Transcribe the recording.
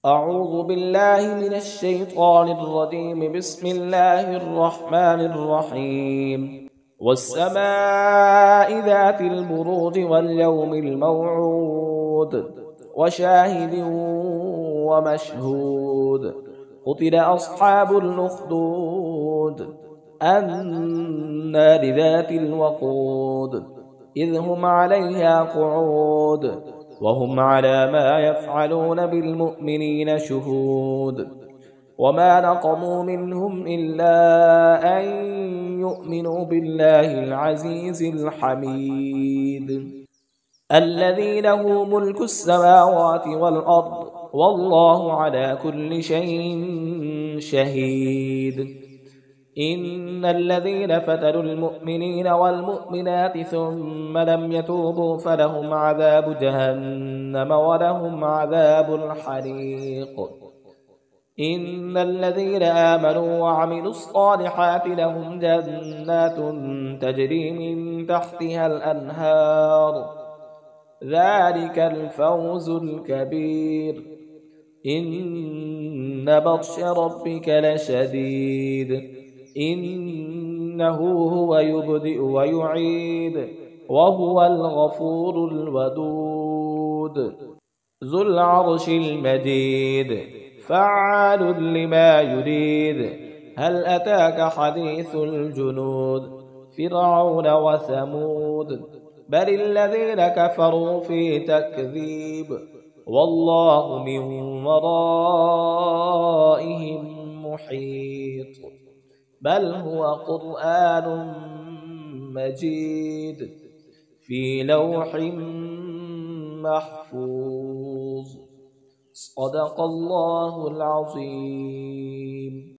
أعوذ بالله من الشيطان الرجيم. بسم الله الرحمن الرحيم. والسماء ذات البروج واليوم الموعود وشاهد ومشهود. قتل أصحاب الأخدود النار ذات الوقود إذ هم عليها قعود وهم على ما يفعلون بالمؤمنين شهود. وما نقموا منهم إلا أن يؤمنوا بالله العزيز الحميد الذي له ملك السماوات والأرض والله على كل شيء شهيد. إن الذين فتنوا المؤمنين والمؤمنات ثم لم يتوبوا فلهم عذاب جهنم ولهم عذاب الحريق. إن الذين آمنوا وعملوا الصالحات لهم جنات تجري من تحتها الأنهار ذلك الفوز الكبير. إن بطش ربك لشديد إنه هو يبدئ ويعيد وهو الغفور الودود ذو العرش المجيد فعال لما يريد. هل أتاك حديث الجنود فرعون وثمود بل الذين كفروا في تكذيب والله من ورائهم محيط. بل هو قرآن مجيد في لوح محفوظ. صدق الله العظيم.